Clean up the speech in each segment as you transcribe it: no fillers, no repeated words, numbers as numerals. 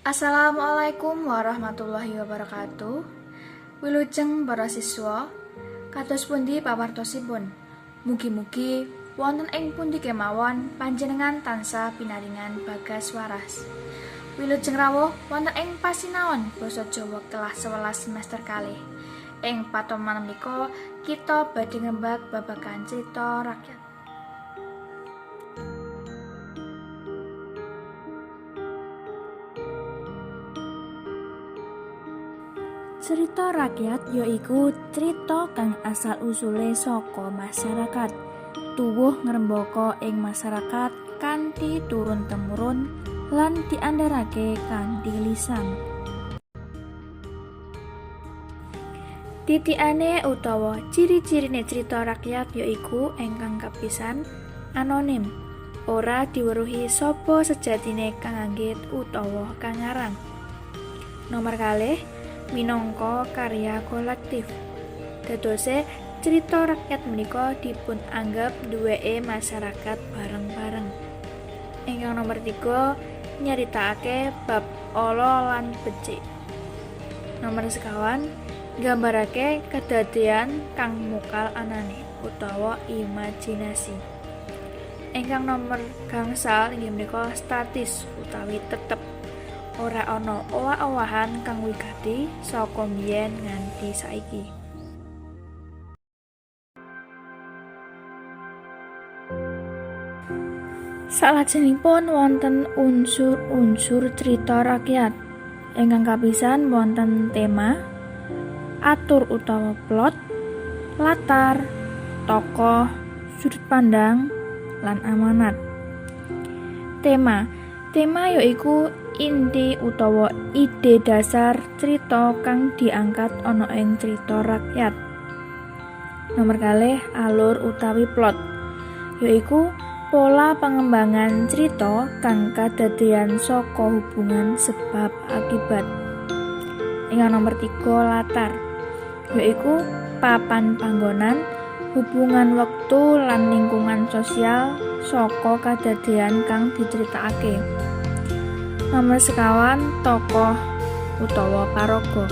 Assalamualaikum warahmatullahi wabarakatuh. Wilujeng para siswa, kados pundi pawartosipun? Mugi-mugi wonten ing pundi kemawon panjenengan tansah pinaringan bagas waras. Wilujeng rawuh wonten ing pasinaon basa Jawa kelas 11 semester kalih. Ing patoman menika kita badhe ngembak babagan crita rakyat. Cerita rakyat yaiku cerita kang asal usule saka masyarakat, tuwuh ngrembaka ing masyarakat kanthi turun temurun lan diandharake kanthi lisan. Titikane utawa ciri-cirine cerita rakyat yaiku ingkang kapisan anonim, ora diweruhi sapa sejatine kang anggit utawa kang ngarang. Nomor kalih, minangka karya kolektif. Dadose cerita rakyat menika dipun anggap duweke masyarakat bareng-bareng. Ingkang nomor 3, nyeritakake bab ala lan becik. Nomor sekawan, nggambarake kedadean kang mukal anane utawa imajinasi. Ingkang nomor gangsal inggih menika statis utawi tetep. Ora ana owah-owahan kang wigati saka mbiyen nganti saiki. Salajengipun wonten unsur-unsur cerita rakyat. Ingkang kapisan wonten tema, atur utawa plot, latar, tokoh, sudut pandang, lan amanat. Tema yaiku inti utawa ide dasar cerita kang diangkat ana ing cerita rakyat. Nomor kalih, alur utawi plot yaiku pola pengembangan cerita kang kadadean saka hubungan sebab akibat. Ingkang nomor 3, latar yaiku papan panggonan, hubungan wektu lan lingkungan sosial saka kadadean kang diceritakake. Nomor sekawan, tokoh utawa paraga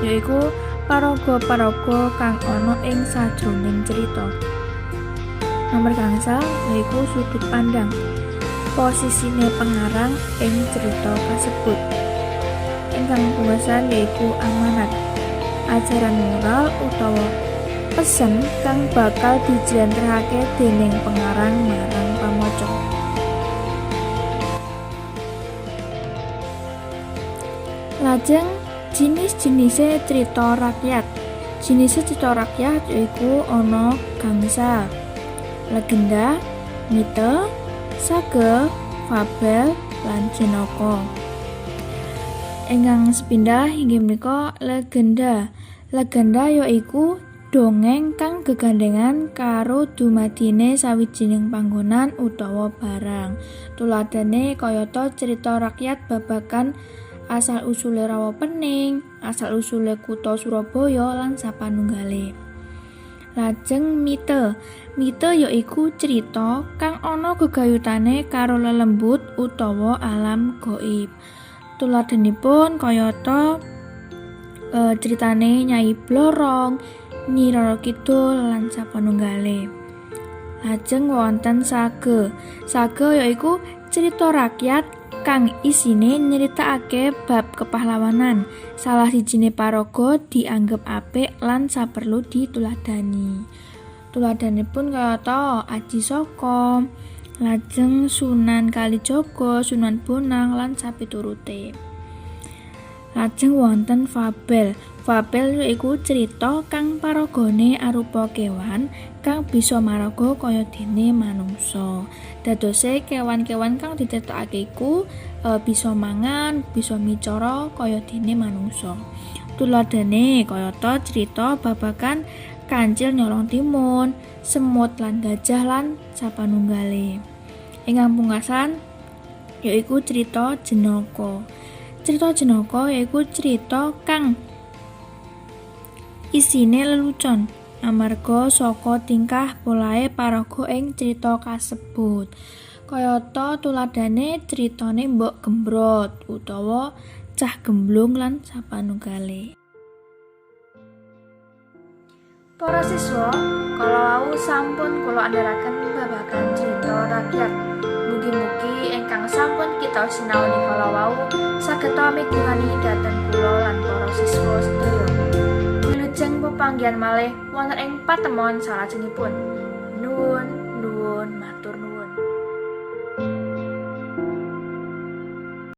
yaiku paraga-paraga kang ana ing sajroning cerita. Nomor gangsal yaiku sudut pandang, posisine pengarang ing cerita kasebut. Ingkang pungkasan yaiku amanat, ajaran moral utawa pesen kang bakal dijlentrehake dening pengarang marang pamaca. Lajeng jenis-jenise cerita rakyat. Jenis cerita rakyat yaiku ana gangsal: legenda, mite, sage, fabel, lan jenaka. Ingkang sepindah inggih menika legenda. Legenda yaiku dongeng kang gegandengan karo dumadine sawijining panggonan utawa barang. Tuladhane kayata cerita rakyat babagan asal-usule Rawapening, asal-usule kutha Surabaya lan sapanunggale. Lajeng mite. Mite yaiku cerita kang ana gegayutane karo lelembut utawa alam gaib. Tuladhanipun kayata ceritane Nyai Blorong, Nyi Roro Kidul lan sapanunggale. Lajeng wonten sage. Sage yaiku cerita rakyat kang isine nyeritakake bab kepahlawanan. Salah sijine paraga dianggep apik lan saperlu dituladani. Tuladhanipun kayata Aji Saka, lajeng Sunan Kalijaga, Sunan Bonang lan sapiturute. Lajeng wonten fabel. Fabel yaiku cerita kang paragane arupa kewan kang bisa maraga kaya dene manungsa. Dadose kewan-kewan kang diceritakake iku bisa mangan, bisa micara kaya dene manungsa. Tuladhane kayata cerita babagan Kancil Nyolong Timun, Semut lan Gajah lan sapanunggale. Ingkang pungkasan yaiku cerita jenaka. Cerita jenaka yaiku cerita kang isine lelucon amarga saka tingkah polahe paraga ing cerita kasebut. Kayata tuladhane critane Mbok Gembrot utawa Cah Gemblung lan sapanunggale. Para siswa, kala wau sampun kula andharaken babagan crita rakyat. Mugi-mugi ingkang sampun kita sinaoni kala wau saged migunani dhateng kula lan para siswa sedaya. Wilujeng pepanggihan malih wonten ing patemon salajengipun. Nuwun, matur nuwun.